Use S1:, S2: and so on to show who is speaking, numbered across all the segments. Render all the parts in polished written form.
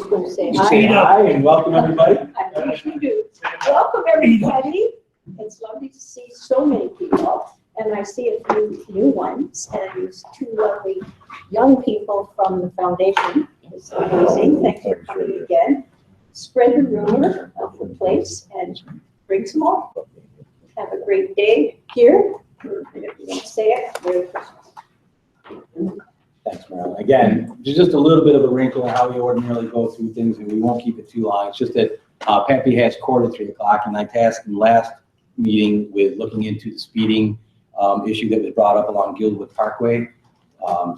S1: going to say
S2: Say
S1: hi.
S2: hi and welcome everybody.
S1: I usually do. Welcome, everybody. It's lovely to see so many people, and I see a few new ones, and two lovely young people from the foundation. It's amazing. Thank you for coming again. Spread the rumor of the place and bring some more. Have a great day here. And if you want to say it, Merry Christmas.
S2: Thanks, Marilyn. Again, just a little bit of a wrinkle in how we ordinarily go through things, and we won't keep it too long. It's just that Pappy has court at 3 o'clock, and I tasked him last meeting with looking into the speeding issue that was brought up along Guildwood Parkway.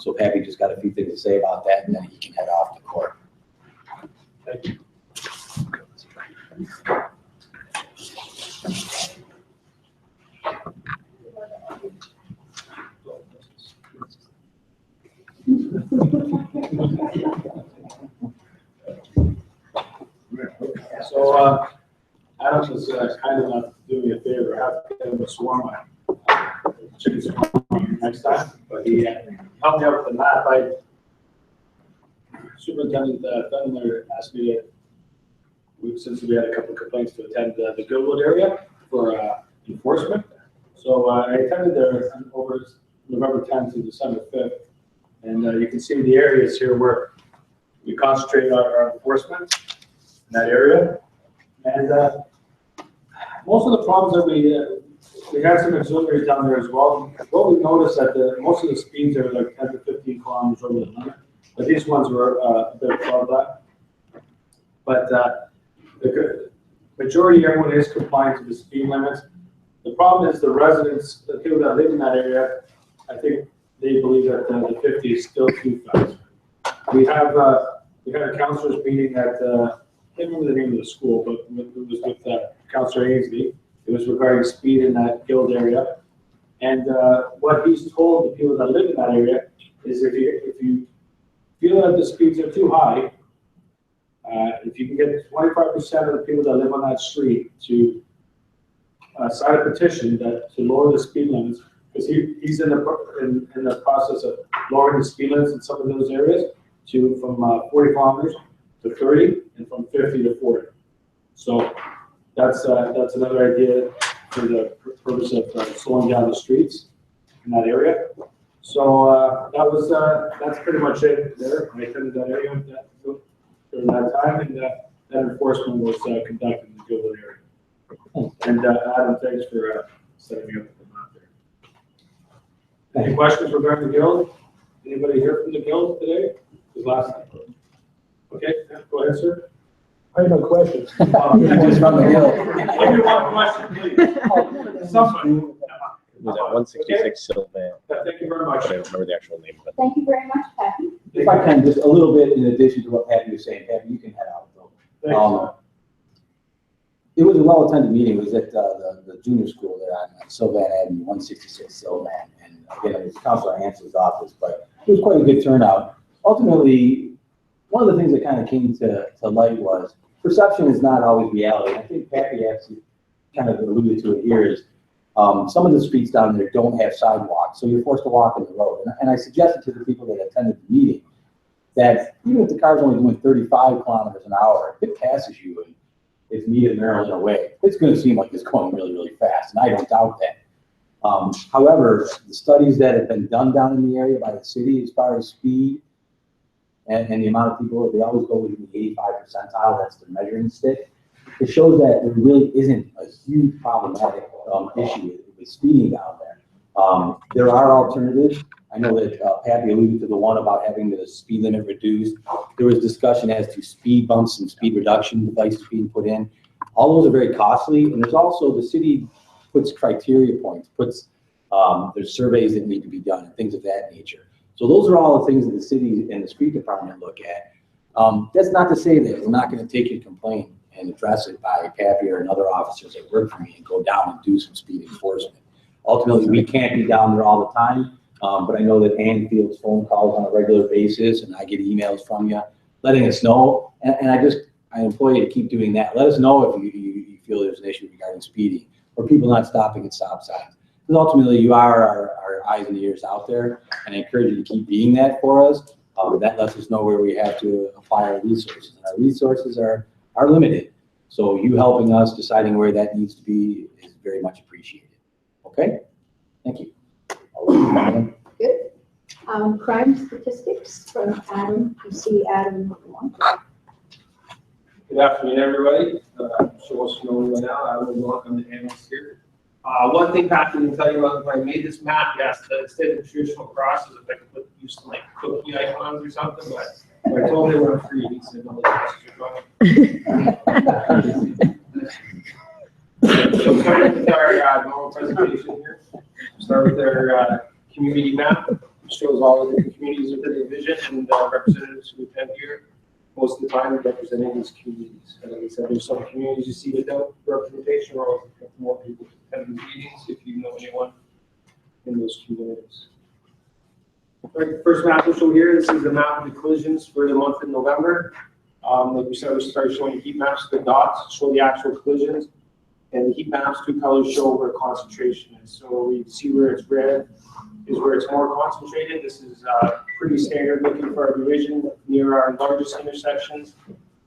S2: So Pappy just got a few things to say about that, and then he can head off to court. Thank you.
S3: So Adam was kind enough to do me a favor. I have to get him a swarm chicken swarm next time, but he helped me out with the map. Superintendent Fenner asked me to, since we had a couple of complaints, to attend the Guildwood area for enforcement. So I attended there over November 10th to December 5th. And you can see the areas here where we concentrate our enforcement in that area. And most of the problems that we had some auxiliary down there as well. What we noticed that most of the speeds are like 10 to 15 kilometers over the limit, but these ones were a bit above that. But the majority, everyone is compliant to the speed limits. The problem is the residents, the people that live in that area, I think they believe that the 50 is still too fast. We had a counselors meeting at, I can't remember the name of the school, but it was with Councillor Ainsley. It was regarding speed in that Guild area. And what he's told the people that live in that area is if you feel that the speeds are too high, if you can get 25% of the people that live on that street to sign a petition to lower the speed limits, because he's in the process of lowering the speed limits in some of those areas from 40 kilometers to 30 and from 50 to 40. So that's another idea for the purpose of slowing down the streets in that area. So that's pretty much it there. I attended that area during that time, and that enforcement was conducted in the Guildwood area. And Adam, thanks for setting me up with the map there. Any questions regarding the Guild? Anybody here from the Guild today? This last time. Okay, go ahead, sir.
S4: I have no questions.
S2: Just from the Guild.
S3: Give me one question, please. Somebody.
S5: Was that 166 Sylvan?
S3: Thank you very much.
S5: I don't remember the actual name, but
S1: Thank you very much, Patty.
S2: If I can, just a little bit in addition to what Pappy was saying, Pappy, you can head out though.
S3: Thanks.
S2: It was a well-attended meeting. It was at the junior school there on Sylvan Avenue, 166 Sylvan. And again, it was Councilor Hanson's office, but it was quite a good turnout. Ultimately, one of the things that kind of came to light was perception is not always reality. I think Pappy actually kind of alluded to it here is some of the streets down there don't have sidewalks, so you're forced to walk in the road. And I suggested to the people that attended the meeting that even if the car's only doing 35 kilometers an hour, if it passes you and it's me and Marilyn away, it's going to seem like it's going really, really fast, and I don't doubt that. However, the studies that have been done down in the area by the city as far as speed and the amount of people, they always go with the 85 percentile, that's the measuring stick. It shows that there really isn't a huge problematic issue with speeding down there. There are alternatives. I know that Pappy alluded to the one about having the speed limit reduced. There was discussion as to speed bumps and speed reduction devices being put in. All those are very costly, and there's also the city puts criteria points, there's surveys that need to be done and things of that nature. So those are all the things that the city and the street department look at. That's not to say that we're not going to take your complaint and address it by Pappy or another officers that work for me and go down and do some speed enforcement. Ultimately, we can't be down there all the time, but I know that Ann fields phone calls on a regular basis, and I get emails from you letting us know. And I implore you to keep doing that. Let us know if you feel there's an issue regarding speeding or people not stopping at stop signs. Because ultimately, you are our eyes and ears out there, and I encourage you to keep being that for us. That lets us know where we have to apply our resources and our resources are limited. So you helping us deciding where that needs to be is very much appreciated. Okay? Thank you. I'll let you know.
S1: Good. Crime statistics from Adam. You see Adam.
S4: Good afternoon, everybody. I'm sure most of you know me by now. I'm welcome to analyst here. One thing Pat didn't tell you about when I made this map, yes, instead of traditional crosses, if I could use some like cookie icons or something, but when I told him they were free, he said, no, the crosses are wrong. So starting with our normal presentation here, start with our community map, which shows all of the different communities within the division and representatives who attend here. Most of the time, representing these communities. And like I said, there's some communities you see without representation, or more people to attend these meetings if you know anyone in those communities. All right, first map we'll show here. This is the map of the collisions for the month of November. Like we said, we started showing heat maps. The dots show the actual collisions, and the heat maps, 2 colors show where concentration is. So we see where it's red is where it's more concentrated. This is pretty standard looking for our division. Near our largest intersections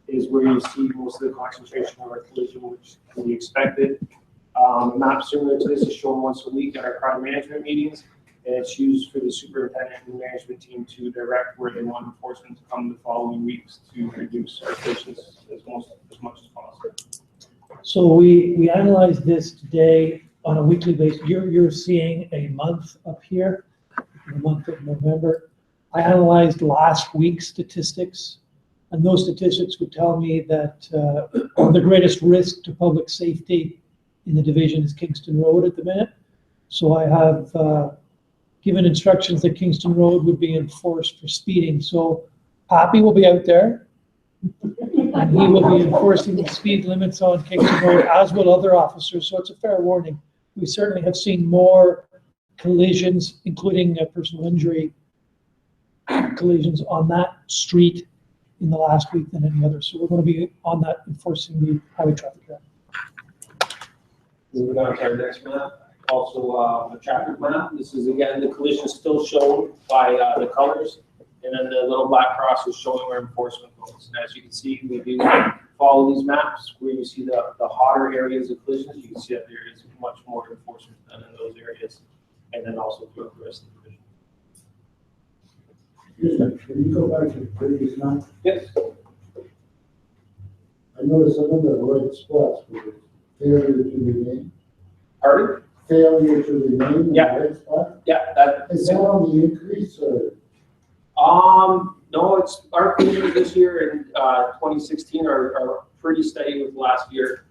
S4: is where you see most of the concentration of our collision, which can be expected. A map similar to this is shown once a week at our crime management meetings, and it's used for the superintendent and management team to direct where they want enforcement to come the following weeks to reduce our collisions as much as possible.
S6: So we analyzed this today on a weekly basis. You're seeing a month up here, the month of November. I analyzed last week's statistics, and those statistics would tell me that the greatest risk to public safety in the division is Kingston Road at the minute. So I have given instructions that Kingston Road would be enforced for speeding. So Pappy will be out there, and he will be enforcing the speed limits on Kingston Road, as will other officers. So it's a fair warning. We certainly have seen more collisions, including personal injury collisions on that street in the last week than any other. So we're going to be on that enforcing the highway traffic law.
S4: Moving on to our next map, also a traffic map. This is again the collision still shown by the colors, and then the little black cross is showing where enforcement goes. And as you can see, we do follow these maps where you see the hotter areas of collisions. You can see that there is much more enforcement done in those areas, and then also throughout the rest of the division.
S7: Can you go back to the previous map?
S4: Yes.
S7: I noticed some of the red spots with failure to remain.
S4: Pardon?
S7: Failure to remain in the
S4: Yeah.
S7: red spot?
S4: Yeah, that
S7: Is that on the increase or?
S4: no, it's our collisions this year in 2016 are pretty steady with last year.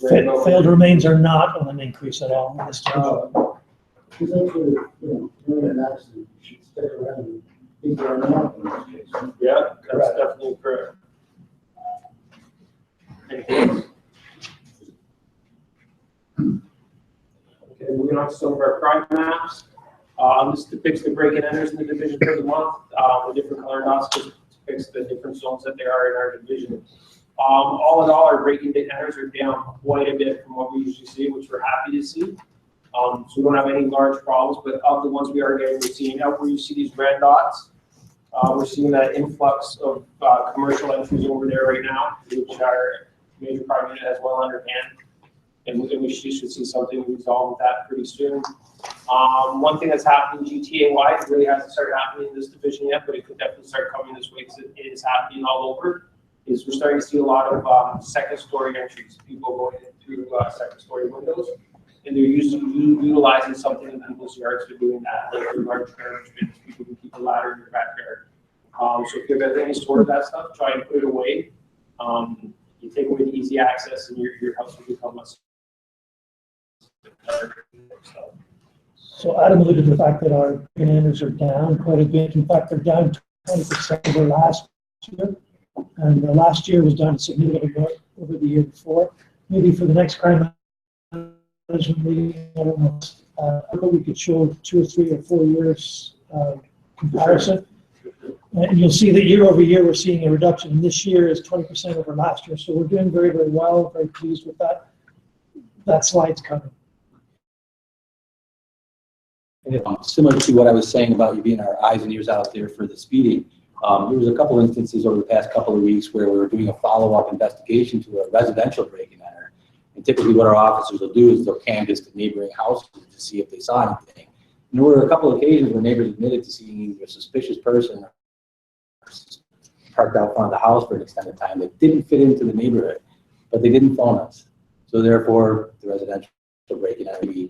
S6: Failed remains are not on an increase at all in this division.
S7: Because that's where, during an accident, you should stick around and figure it out in this case.
S4: Yeah, that's definitely correct. Anything else? Okay, moving on to some of our crime maps. This depicts the break-in enters in the division for the month. The different color dots just depicts the different zones that there are in our division. All in all, our break-in enters are down quite a bit from what we usually see, which we're happy to see. So we don't have any large problems, but of the ones we are getting, we're seeing out where you see these red dots. We're seeing that influx of commercial entries over there right now, which our major crime unit has well under hand. And we should see something resolved with that pretty soon. One thing that's happening GTA-wide, really hasn't started happening in this division yet, but it could definitely start coming this way because it is happening all over, is we're starting to see a lot of second-story entries, people going through second-story windows, and they're utilizing something in people's yards for doing that, like their large garbage bins. People can keep a ladder in their backyard. So if you have any sort of that stuff, try and put it away. You take away the easy access, and your house will become less.
S6: So Adam alluded to the fact that our enters are down quite a bit. In fact, they're down 20% over last year. And last year was down significantly more over the year before. Maybe for the next crime management meeting, I don't know, we could show 2 or 3 or 4 years comparison. And you'll see that year over year, we're seeing a reduction. And this year is 20% over last year. So we're doing very, very well, very pleased with that. That slide's coming.
S2: Similar to what I was saying about you being our eyes and ears out there for the speeding, There was a couple instances over the past couple of weeks where we were doing a follow-up investigation to a residential break and enter. And typically what our officers will do is they'll canvass the neighboring houses to see if they saw anything. And there were a couple of occasions where neighbors admitted to seeing a suspicious person parked out front of the house for an extended time that didn't fit into the neighborhood, but they didn't phone us. So therefore, the residential break and enter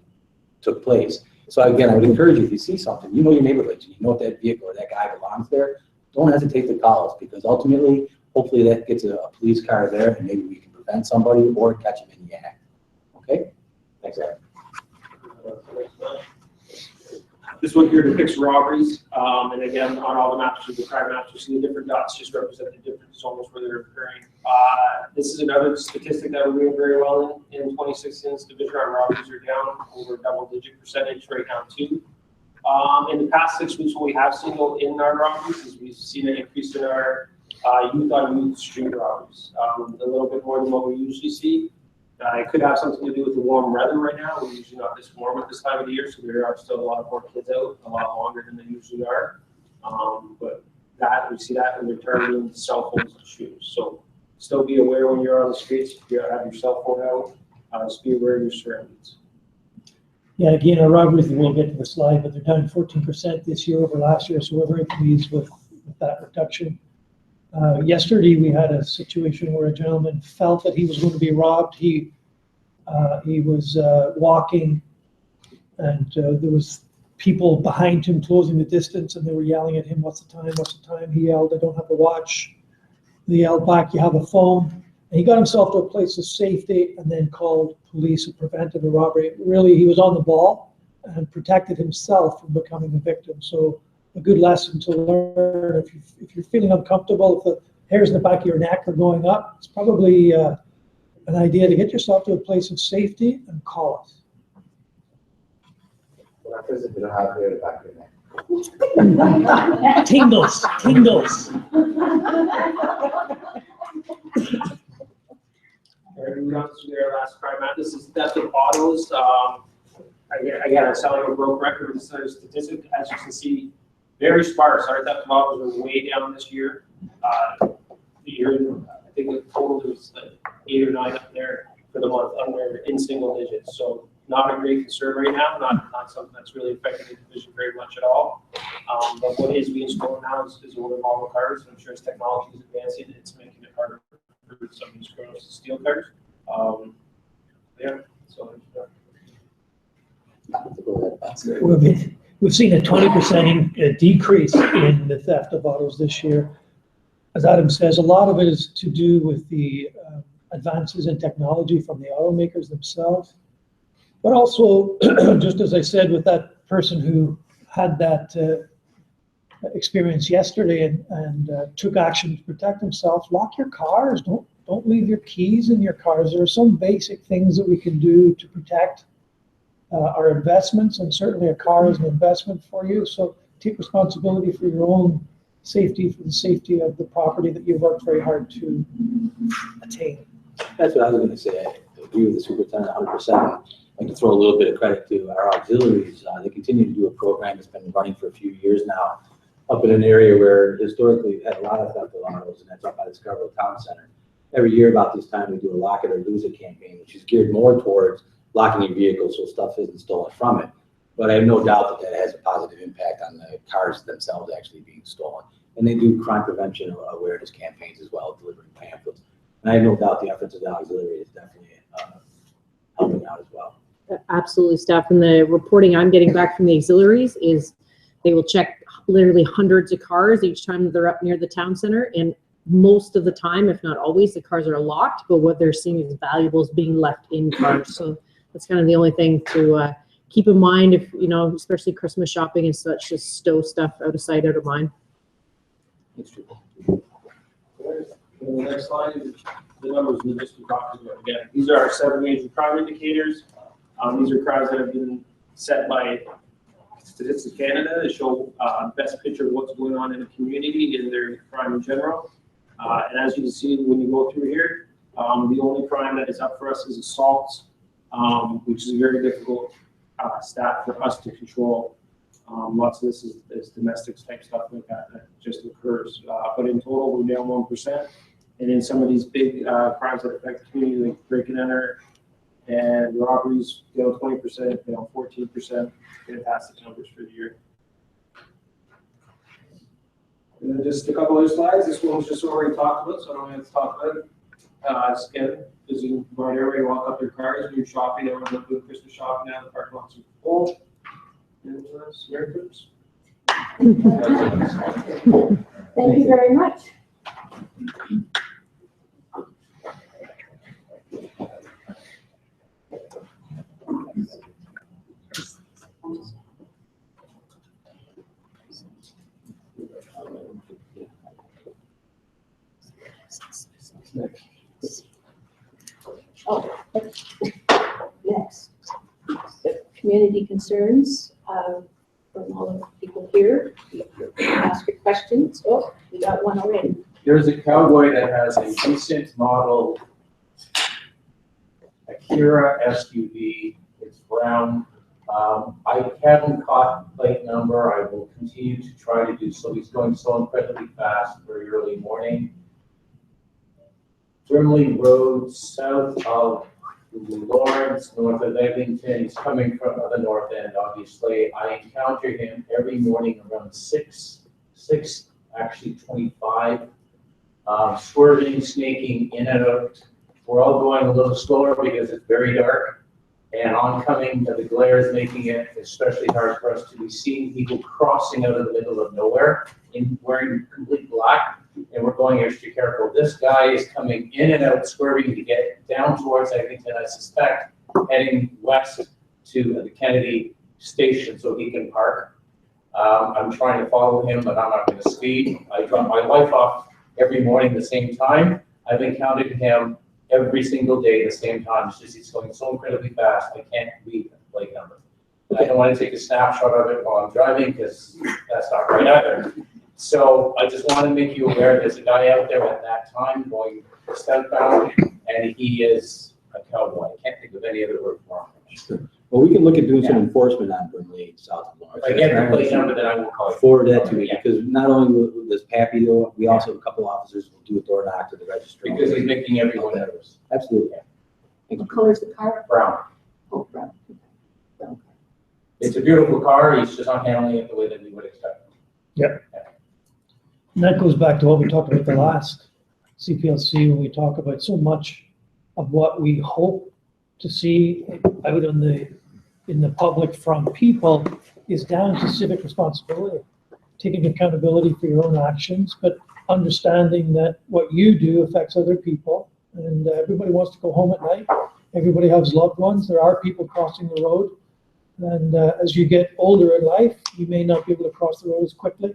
S2: took place. So again, I would encourage you, if you see something, you know your neighborhood, you know if that vehicle or that guy belongs there, don't hesitate to call us, because ultimately, hopefully that gets a police car there and maybe we can prevent somebody or catch them in the act. Okay? Thanks, Aaron.
S4: This one here depicts robberies, and again, on all the maps, the crime maps, you see the different dots just represent the different zones where they're occurring. This is another statistic that we're doing very well in 2016. This division, our robberies are down over double-digit percentage right now too. In the past 6 weeks, what we have seen in our robberies is we've seen an increase in our youth-on-youth street robberies, a little bit more than what we usually see. It could have something to do with the warm weather right now. We're usually not this warm at this time of the year, so there are still a lot more kids out, a lot longer than they usually are. But we see that in returning cell phones and shoes. So still be aware when you're on the streets. If you have your cell phone out, just be aware of your surroundings.
S6: Yeah, again, our robberies, we'll get to the slide, but they're down 14% this year over last year, so we're very pleased with that reduction. Yesterday, we had a situation where a gentleman felt that he was going to be robbed. He was walking, and there was people behind him closing the distance, and they were yelling at him, "What's the time? What's the time?" He yelled, "I don't have a watch." They yelled back, "You have a phone." And he got himself to a place of safety and then called police and prevented the robbery. Really, he was on the ball and protected himself from becoming a victim. So a good lesson to learn. If you're feeling uncomfortable, if the hairs in the back of your neck are going up, it's probably an idea to get yourself to a place of safety and call us.
S8: What happens if you don't have hair in the back of your neck?
S6: Tingles, tingles.
S4: All right, moving on to our last crime map. This is theft of autos. Again, I'm selling a broke record with a statistic. As you can see, very sparse. Our theft of autos was way down this year. The year, I think the total was like 8 or 9 up there for the month, under in single digits. So not a great concern right now. Not something that's really affecting the division very much at all. But what is being stolen now is older model cars. I'm sure as technology is advancing, it's making it harder for some of these criminals to steal cars. Yeah. So.
S6: We've seen a 20% decrease in the theft of autos this year. As Adam says, a lot of it is to do with the advances in technology from the automakers themselves. But also, just as I said, with that person who had that experience yesterday and took action to protect himself, lock your cars. Don't leave your keys in your cars. There are some basic things that we can do to protect our investments, and certainly a car is an investment for you. So take responsibility for your own safety, for the safety of the property that you've worked very hard to attain.
S2: That's what I was going to say. I agree with the superintendent 100%. I can throw a little bit of credit to our auxiliaries. They continue to do a program that's been running for a few years now, up in an area where historically we've had a lot of theft of autos, and that's up by the Scarborough Town Center. Every year about this time, we do a Lock It or Lose It campaign, which is geared more towards locking your vehicle so stuff isn't stolen from it. But I have no doubt that has a positive impact on the cars themselves actually being stolen. And they do crime prevention awareness campaigns as well, delivering pamphlets. And I have no doubt the efforts of the auxiliary is definitely helping out as well.
S9: Absolutely, Steph. And the reporting I'm getting back from the auxiliaries is they will check literally hundreds of cars each time that they're up near the town center. And most of the time, if not always, the cars are locked, but what they're seeing is valuables being left in cars. So that's kind of the only thing to keep in mind if, especially Christmas shopping and such, just stow stuff out of sight, out of mind.
S2: It's true.
S4: And the next slide is the numbers we just been talking about again. These are our 7 major crime indicators. These are crimes that have been set by Statistics Canada to show best picture of what's going on in the community and their crime in general. And as you can see, when you go through here, the only crime that is up for us is assaults, which is a very difficult stat for us to control. Lots of this is domestic type stuff like that just occurs. But in total, we're down 1%. And in some of these big crimes that affect the community, like break and enter and robberies, 20%, 14%, getting past the numbers for the year. And then just a couple other slides. This one was just already talked about, so I don't have to talk about it. Again, visiting the bar area, walk up your cars, when you're shopping, everyone's up doing Christmas shopping now, the parking lot's super full. And Merry Christmas.
S1: Thank you very much. Oh, next, the community concerns from all of the people here. Ask your questions. Oh, we got one already.
S10: There's a cowboy that has a recent model Akira SUV. It's brown. I haven't caught plate number. I will continue to try to do so. He's going so incredibly fast, very early morning. Brimley Road, south of Lawrence, north of Eglinton. He's coming from the north end, obviously. I encounter him every morning around 25, swerving, snaking in and out. We're all going a little slower because it's very dark. And oncoming, the glare is making it especially hard for us to be seeing people crossing out of the middle of nowhere in wearing complete black. And we're going extra careful. This guy is coming in and out, swerving to get down towards Eglinton, I suspect, heading west to the Kennedy station so he can park. I'm trying to follow him, but I'm not going to speed. I drop my wife off every morning the same time. I've encountered him every single day the same time. It's just he's going so incredibly fast, I can't read the plate number. And I don't want to take a snapshot of it while I'm driving because that's not right either. So I just want to make you aware there's a guy out there at that time going southbound, and he is a cowboy. I can't think of any other word for him.
S2: Well, we can look at doing some enforcement on Brimley south of Lawrence.
S10: If I get the plate number, then I will call you.
S2: Forward that to me, because not only does Pappy do it, we also have a couple officers who will do a door knock to the registry.
S10: Because he's making everyone nervous.
S2: Absolutely.
S1: What color is the car?
S10: Brown.
S1: Oh, brown. Brown.
S10: It's a beautiful car. He's just not handling it the way that we would expect.
S6: Yep. And that goes back to what we talked about the last CPLC, when we talk about so much of what we hope to see out in the public from people is down to civic responsibility, taking accountability for your own actions, but understanding that what you do affects other people. And everybody wants to go home at night. Everybody has loved ones. There are people crossing the road. And as you get older in life, you may not be able to cross the road as quickly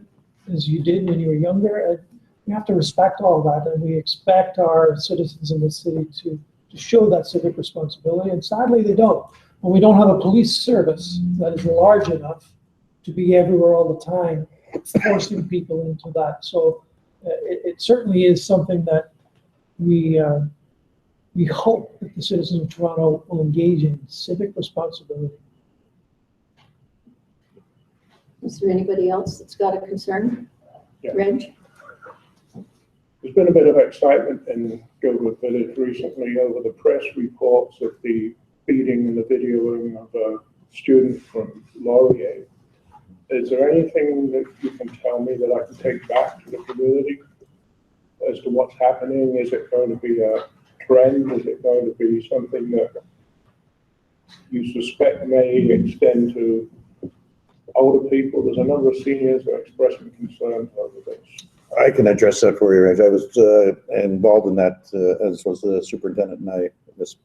S6: as you did when you were younger. And we have to respect all that. And we expect our citizens in the city to show that civic responsibility. And sadly, they don't. When we don't have a police service that is large enough to be everywhere all the time, forcing people into that. So it certainly is something that we hope that the citizens of Toronto will engage in civic responsibility.
S1: Is there anybody else that's got a concern?
S11: Yeah.
S1: Reg?
S11: There's been a bit of excitement in Gilbert Village recently over the press reports of the beating and the videoing of a student from Laurier. Is there anything that you can tell me that I can take back to the community as to what's happening? Is it going to be a trend? Is it going to be something that you suspect may extend to older people? There's a number of seniors that are expressing concerns over this.
S12: I can address that for you, Reg. I was involved in that, as was the superintendent and I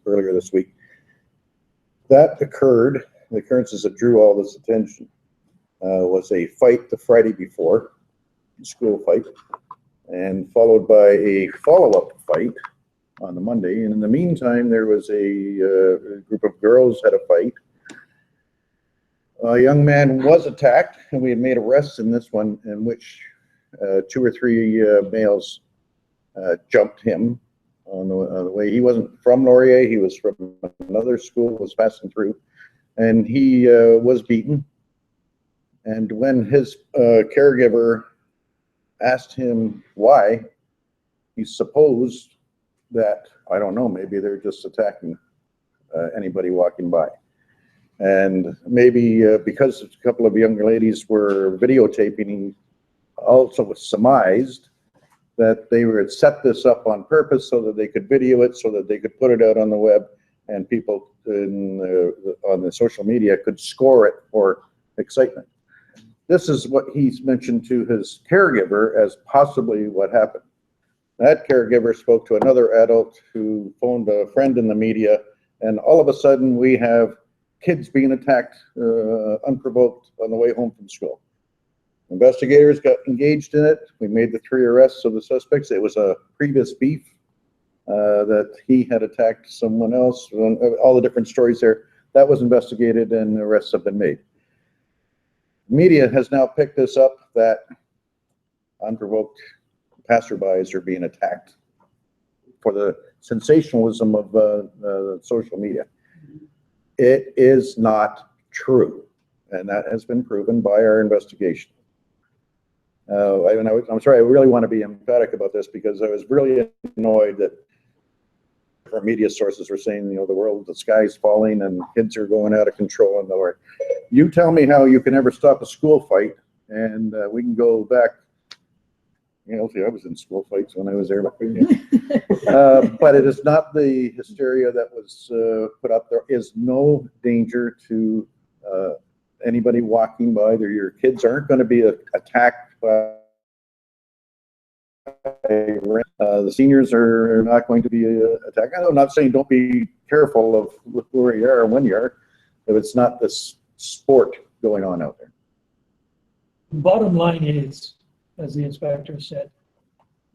S12: earlier this week. That occurred, the occurrences that drew all this attention was a fight the Friday before, a school fight, and followed by a follow-up fight on the Monday. And in the meantime, there was a group of girls had a fight. A young man was attacked, and we had made arrests in this one in which 2 or 3 males jumped him on the way. He wasn't from Laurier, he was from another school, was passing through, and he was beaten. And when his caregiver asked him why, he supposed that, I don't know, maybe they're just attacking anybody walking by. And maybe because a couple of young ladies were videotaping, he also surmised that they were set this up on purpose so that they could video it, so that they could put it out on the web, and people on the social media could score it for excitement. This is what he's mentioned to his caregiver as possibly what happened. That caregiver spoke to another adult who phoned a friend in the media, and all of a sudden we have kids being attacked unprovoked on the way home from school. Investigators got engaged in it. We made the 3 arrests of the suspects. It was a previous beef that he had attacked someone else, all the different stories there. That was investigated and arrests have been made. Media has now picked this up that unprovoked passerbys are being attacked for the sensationalism of social media. It is not true, and that has been proven by our investigation. I'm sorry, I really want to be emphatic about this because I was really annoyed that our media sources were saying, you know, the sky's falling and kids are going out of control and nowhere. You tell me how you can ever stop a school fight, and we can go back. You know, see, I was in school fights when I was there. But it is not the hysteria that was put up. There is no danger to anybody walking by. Your kids aren't going to be attacked by the seniors are not going to be attacked. I'm not saying don't be careful of where you are and when you are, if it's not this sport going on out there.
S6: Bottom line is, as the inspector said,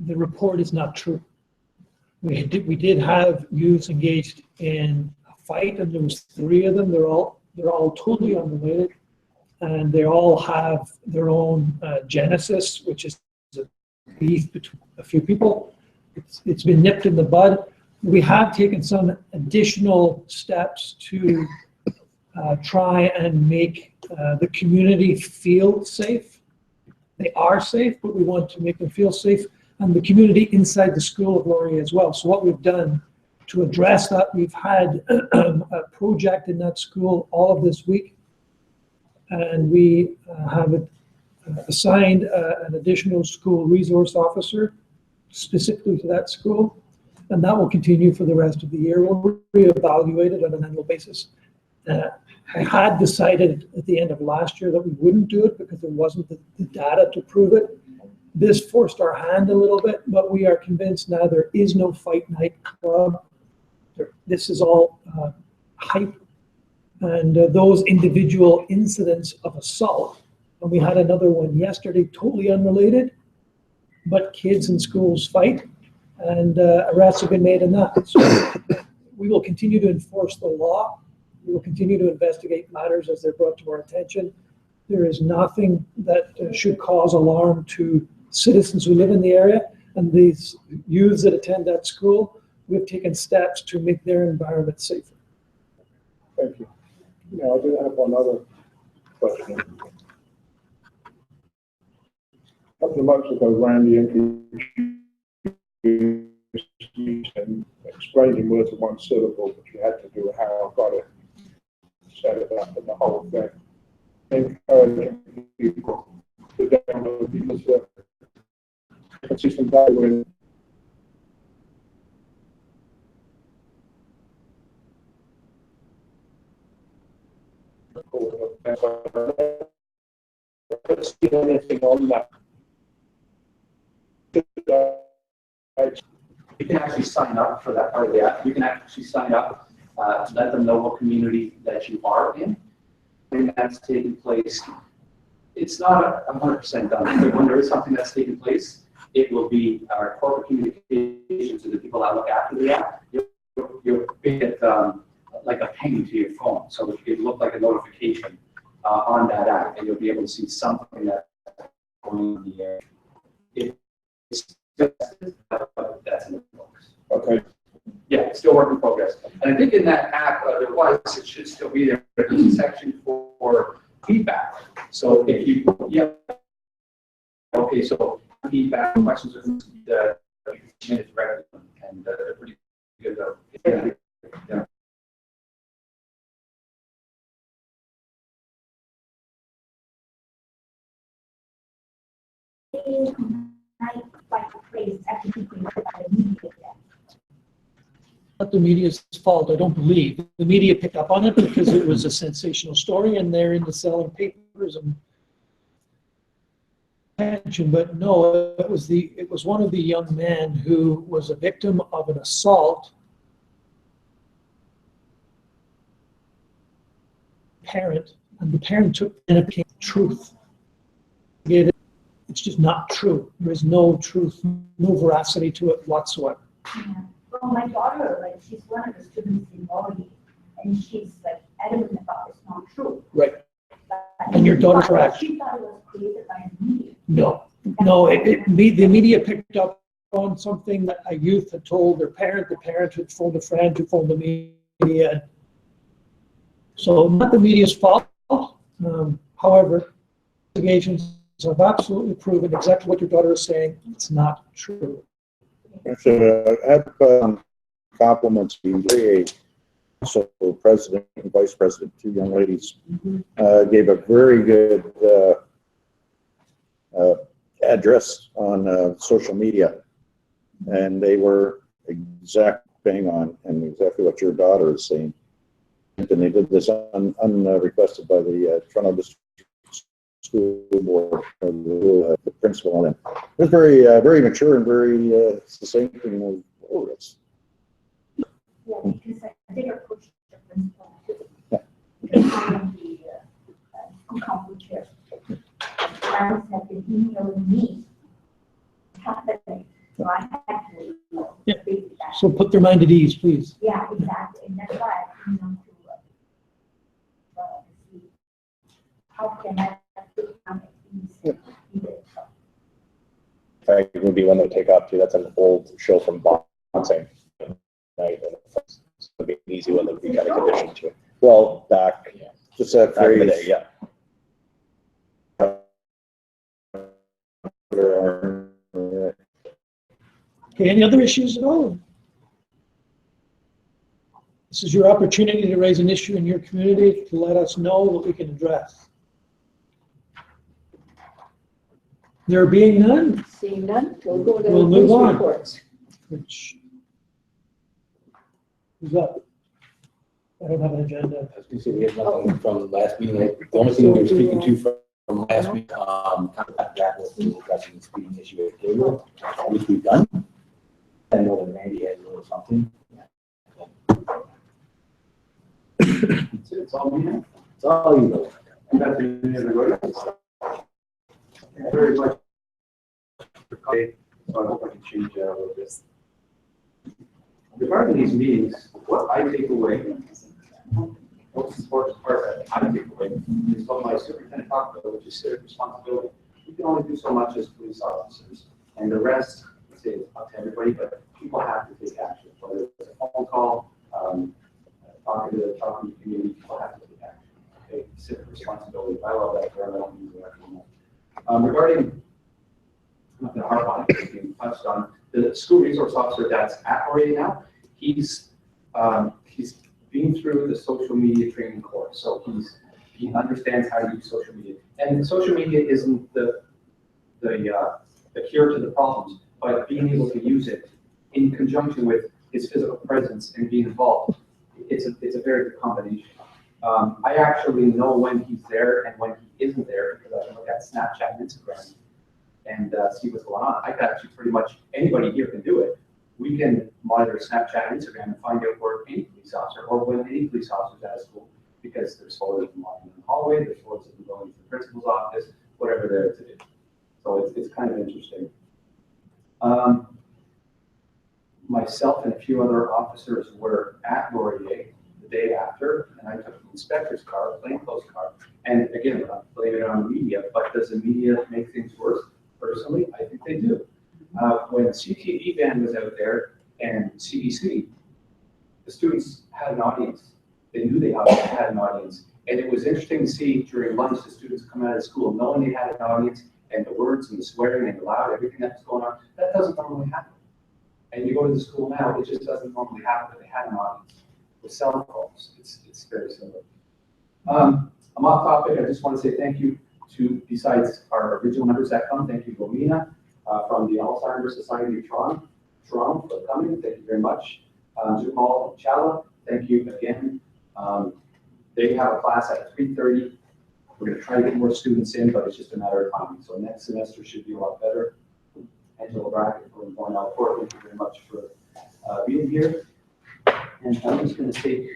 S6: the report is not true. We did have youths engaged in a fight, and there was 3 of them. They're all totally unrelated, and they all have their own genesis, which is a beef between a few people. It's been nipped in the bud. We have taken some additional steps to try and make the community feel safe. They are safe, but we want to make them feel safe, and the community inside the school of Laurier as well. So what we've done to address that, we've had a project in that school all of this week, and we have assigned an additional school resource officer specifically to that school, and that will continue for the rest of the year. We'll reevaluate it on an annual basis. I had decided at the end of last year that we wouldn't do it because there wasn't the data to prove it. This forced our hand a little bit, but we are convinced now there is no fight night club. This is all hype. And those individual incidents of assault, and we had another one yesterday, totally unrelated, but kids in schools fight, and arrests have been made in that. So we will continue to enforce the law. We will continue to investigate matters as they're brought to our attention. There is nothing that should cause alarm to citizens who live in the area, and these youths that attend that school. We've taken steps to make their environment safer.
S11: Thank you. Yeah, I do have one other question. A couple of months ago, Randy introduced me and explained in words of one syllable, but you had to do how I got it, set it up, and the whole thing. Encouraging people to download because I can see some value in it. Let's see anything on that.
S13: You can actually sign up for that part of the app. You can actually sign up, let them know what community that you are in. And that's taking place. It's not 100% done, but when there is something that's taking place, it will be our corporate communications to the people that look after the app. You'll get like a ping to your phone, so it look like a notification on that app, and you'll be able to see something that's going in the air. It's just that's in the books.
S11: Okay.
S13: Yeah, it's still work in progress. And I think in that app, it should still be there, there's a section for feedback. So if you, yeah. Okay, so feedback, questions, you can submit it directly, and they're pretty good though. Yeah.
S6: Not the media's fault, I don't believe. The media picked up on it because it was a sensational story and they're into selling papers and attention, but no, it was one of the young men who was a victim of an assault. Parent, and the parent took and it became truth. It's just not true. There is no truth, no veracity to it whatsoever.
S1: Yeah. Well, my daughter, like, she's one of the students in Lorry, and she's like adamant about it's not true.
S6: Right. And your daughter's correct.
S1: She thought it was created by the media.
S6: No, the media picked up on something that a youth had told their parent, the parent had phoned a friend who phoned the media. So not the media's fault. However, investigations have absolutely proven exactly what your daughter is saying. It's not true.
S12: So I have compliments being so president and vice president, two young ladies, gave a very good address on social media, and they were exact bang on and exactly what your daughter is saying. And they did this unrequested by the Toronto District School Board, the principal, and it was very, very mature and very succinct. And that's.
S1: Yeah, because I did approach the principal too. Yeah. Because I am the school council chair. Parents have been emailing me happening, so I had to speak to that.
S6: So put their mind at ease, please.
S1: Yeah, exactly, and that's why I came on to see how can I put them at ease.
S5: In fact, it would be one that would take off too. That's an old show from Bonsing. Right? So it'd be an easy one that would be kind of conditioned to it. Well, back,
S12: Just that
S5: back in the
S12: phrase.
S5: day, yeah.
S6: Okay, any other issues at all? This is your opportunity to raise an issue in your community to let us know what we can address. There being none,
S1: Seeing none, we'll go to
S6: We'll move
S1: news
S6: on.
S1: reports.
S6: which is up. I don't have an agenda.
S2: I was gonna say, we had nothing from the last meeting. The only thing we were speaking to from last week, contact that was the addressing the speeding issue at Gabriel, which we've done. I know that Randy had a little something.
S13: It's all me.
S2: It's all you know.
S13: Very much. Okay, so I hope I can change that a little bit. Regarding these meetings, what I take away, most important part that I take away is what my superintendent talked about, which is civic responsibility. We can only do so much as police officers, and the rest, I say it's up to everybody, but people have to take action, whether it's a phone call, talking to the community, people have to take action. Okay, civic responsibility. I love that term. I don't use it anymore. Regarding, I'm not going to harp on it, being touched on, the school resource officer that's at Laurier now, he's been through the social media training course, so he understands how to use social media. And social media isn't the cure to the problems, but being able to use it in conjunction with his physical presence and being involved, it's a very good combination. I actually know when he's there and when he isn't there because I can look at Snapchat and Instagram and see what's going on. I can actually pretty much, anybody here can do it. We can monitor Snapchat and Instagram and find out where any police officer or when any police officer is at a school, because there's photos of them walking in the hallway, there's photos of them going to the principal's office, whatever they're to do. So it's kind of interesting. Myself and a few other officers were at Laurier the day after, and I took the inspector's car, plainclothes car, and again, I'm not blaming it on the media, but does the media make things worse? Personally, I think they do. When CTV van was out there and CBC, the students had an audience. They knew they had an audience, And it was interesting to see during lunch, the students come out of school knowing they had an audience, and the words and the swearing and the loud, everything that was going on, that doesn't normally happen. And you go to the school now, it just doesn't normally happen, but they had an audience with cell phones. It's very similar. I'm off topic. I just want to say thank you to, besides our original members that come, thank you, Romina, from the Alzheimer's Society of Toronto for coming. Thank you very much. Jamal Chala, thank you again. They have a class at 3:30. We're going to try to get more students in, but it's just a matter of time. So next semester should be a lot better. Angela Brackett from Cornell Court, thank you very much for being here. And I'm just going to take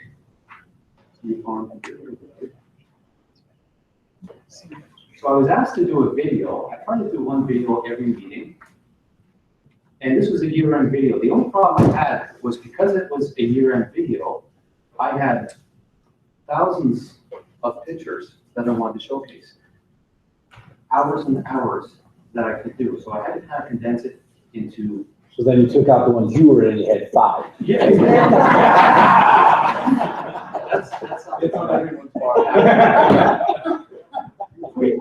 S13: you on. So I was asked to do a video. I try to do one video every meeting. And this was a year-end video. The only problem I had was because it was a year-end video, I had thousands of pictures that I wanted to showcase. Hours and hours that I could do. So I had to kind of condense it into.
S2: So then you took out the ones you were in, you had 5.
S13: Yeah. That's not everyone's part. Wait.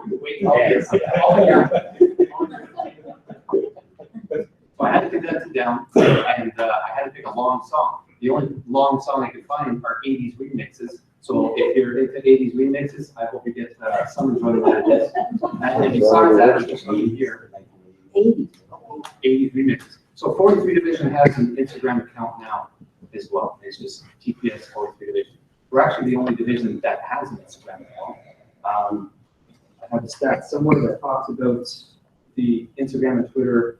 S13: So I had to condense it down, and I had to pick a long song. The only long song I could find are 80s remixes. So if you're into 80s remixes, I hope you get some enjoyment out of this. And then besides that, I'm just going to hear 80s remixes. So 43 Division has an Instagram account now as well. It's just TPS 43 Division. We're actually the only division that has an Instagram account. I have a stat somewhere that talks about the Instagram and Twitter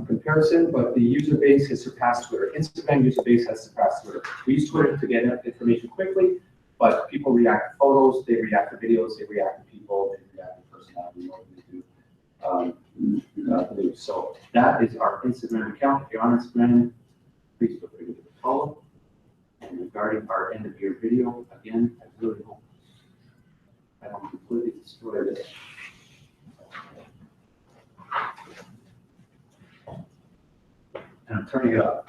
S13: comparison, but the user base has surpassed Twitter. Instagram user base has surpassed Twitter. We use Twitter to get information quickly, but people react to photos, they react to videos, they react to people, they react to personality more than they do news. So that is our Instagram account. If you're on Instagram, please feel free to give it a follow. And regarding our end of year video, again, I really hope I don't completely destroy this. And I'm turning it up.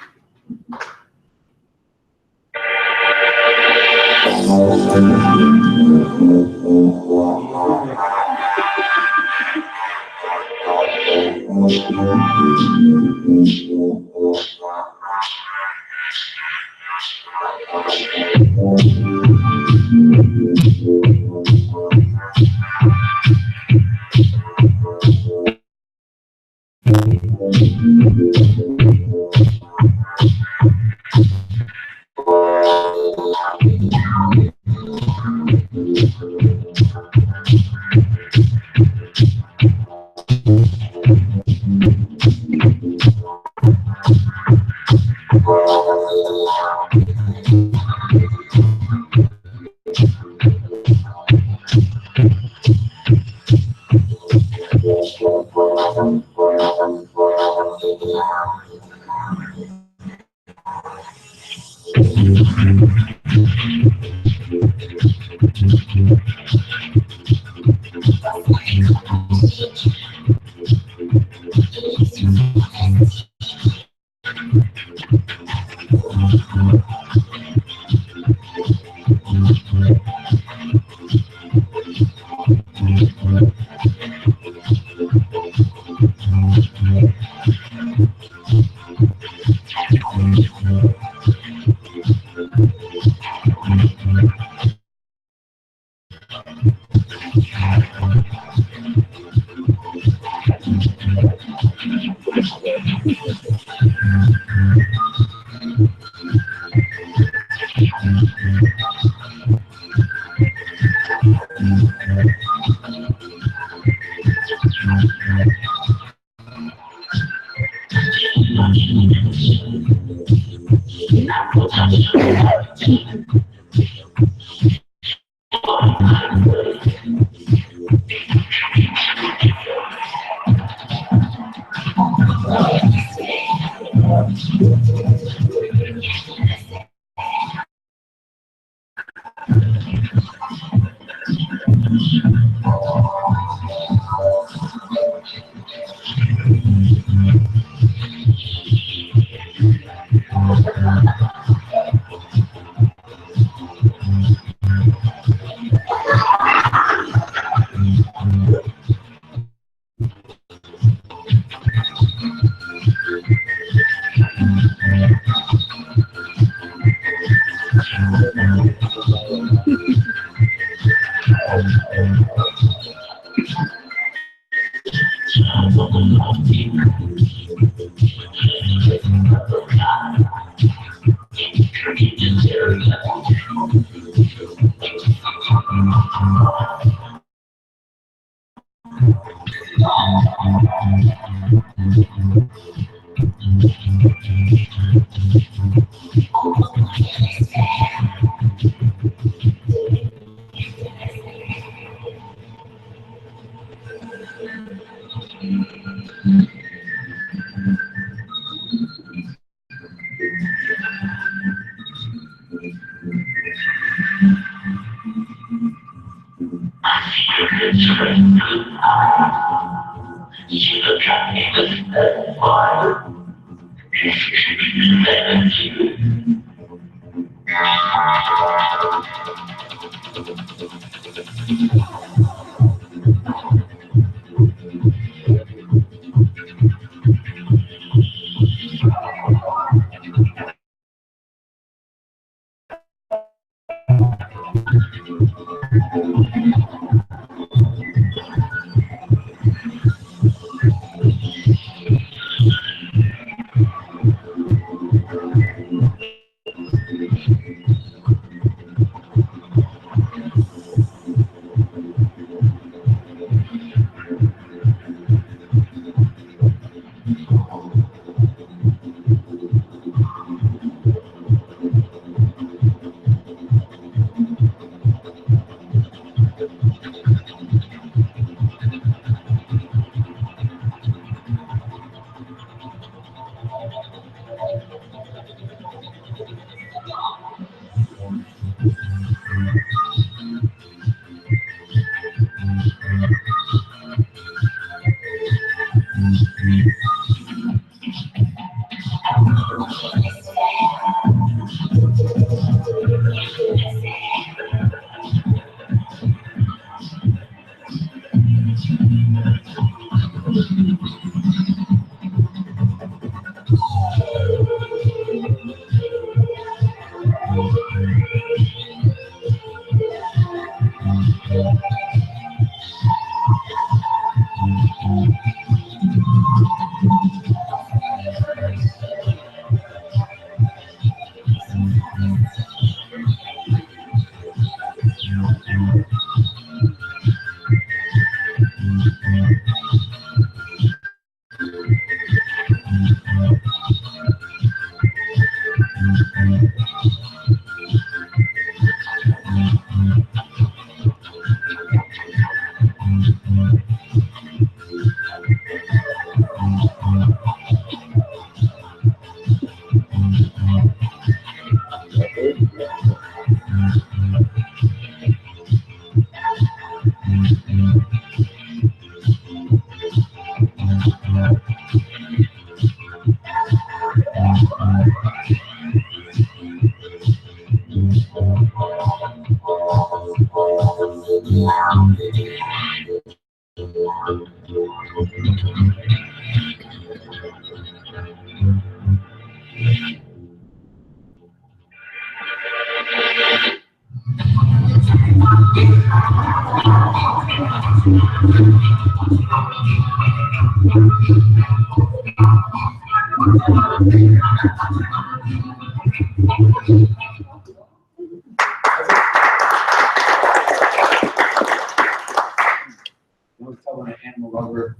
S13: I was telling an animal lover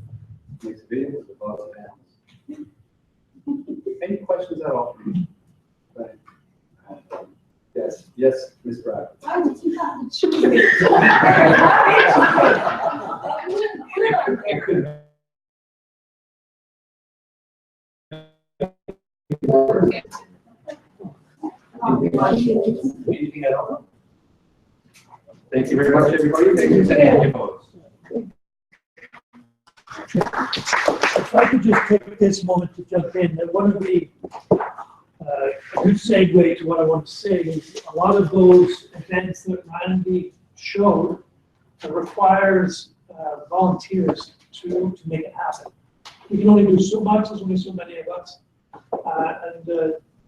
S13: makes videos about animals. Any questions at all? Right. Yes, yes, Ms. Brad.
S1: Why did you have to choose me?
S13: It could anything at all? Thank you very much, everybody. Thank you to any votes.
S6: If I could just take this moment to jump in, that one of the, a good segue to what I want to say is a lot of those events that Randy showed requires volunteers to make it happen. We can only do so much, there's only so many of us.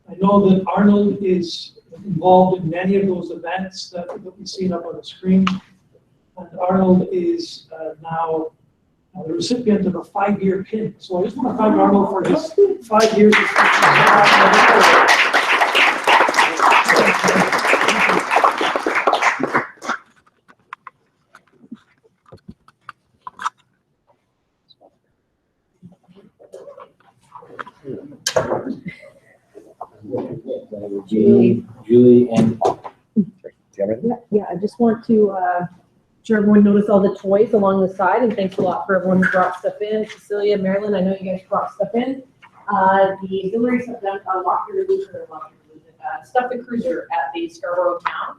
S6: I know that Arnold is involved in many of those events that we've seen up on the screen. And Arnold is now the recipient of a 5-year pin. So I just want to thank Arnold for his 5 years.
S2: Julie, and Paul.
S9: Yeah, I just want to, sure everyone noticed all the toys along the side, and thanks a lot for everyone who brought stuff in. Cecilia, Marilyn, I know you guys brought stuff in. The auxiliaries have done a stuff the cruiser at the Scarborough Town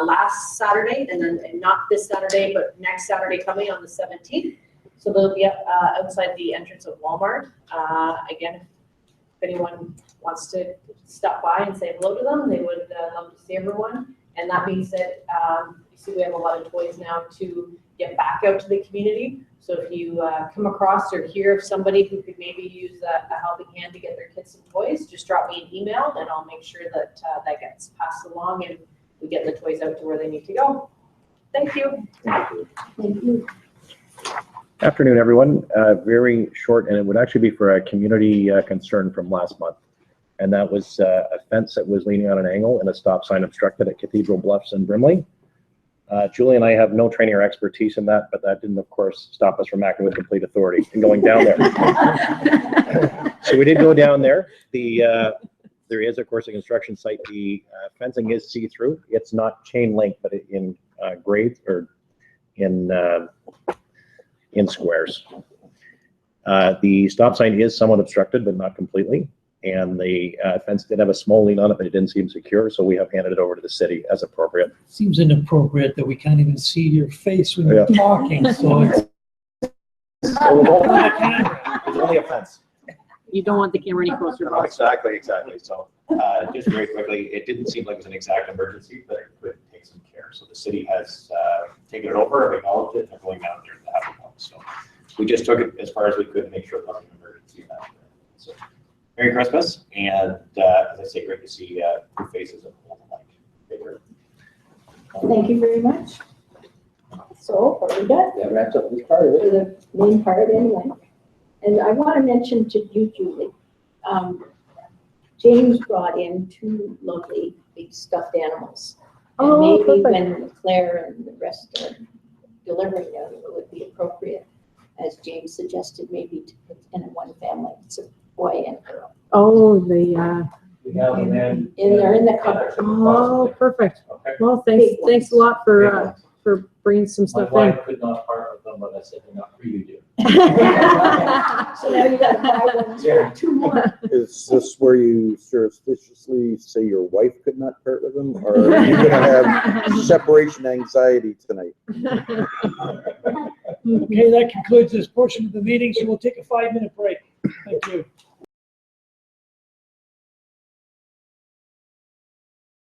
S9: last Saturday, and then and not this Saturday, but next Saturday coming on the 17th. So they'll be up outside the entrance of Walmart. Again, if anyone wants to stop by and say hello to them, they would love to see everyone. And that being said, you see we have a lot of toys now to get back out to the community. So if you come across or hear of somebody who could maybe use a helping hand to get their kids some toys, just drop me an email and I'll make sure that that gets passed along and we get the toys out to where they need to go. Thank you.
S1: Thank you.
S5: Afternoon, everyone. Very short, and it would actually be for a community concern from last month. And that was a fence that was leaning on an angle and a stop sign obstructed at Cathedral Bluffs in Brimley. Julie and I have no training or expertise in that, but that didn't, of course, stop us from acting with complete authority and going down there. So we did go down there. There is, of course, a construction site. The fencing is see-through. It's not chain link, but in grades or in squares. The stop sign is somewhat obstructed, but not completely. And the fence did have a small lean on it, but it didn't seem secure, so we have handed it over to the city as appropriate.
S6: Seems inappropriate that we can't even see your face when you're talking, so it's.
S5: It's only a fence.
S9: You don't want the camera any closer.
S5: No, exactly. So just very quickly, it didn't seem like it was an exact emergency, but it could take some care. So the city has taken it over, acknowledged it, and they're going down there to have it done. So we just took it as far as we could to make sure it wasn't an emergency. So Merry Christmas, and as I say, great to see new faces of the bigger.
S1: Thank you very much. So, are we done?
S2: That wraps up this part of it.
S1: The main part anyway. And I want to mention to you, Julie, James brought in 2 lovely big stuffed animals. And
S9: Oh,
S1: maybe
S9: perfect.
S1: when Claire and the rest are delivering them, it would be appropriate, as James suggested, maybe to put in one family. It's a boy and a girl.
S9: Oh,
S10: We have them in.
S1: They're in the cupboard.
S9: oh, perfect.
S10: Okay.
S9: Well,
S1: Big
S9: thanks a lot for bringing some
S10: My
S9: stuff in.
S10: wife could not part with them, but I said, they're not for you, dear.
S1: So now you gotta buy one,
S10: Yeah.
S1: 2 more.
S12: Is this where you surreptitiously say your wife could not part with them? Or are you gonna have separation anxiety tonight?
S6: Okay, that concludes this portion of the meeting, so we'll take a 5-minute break. Thank you.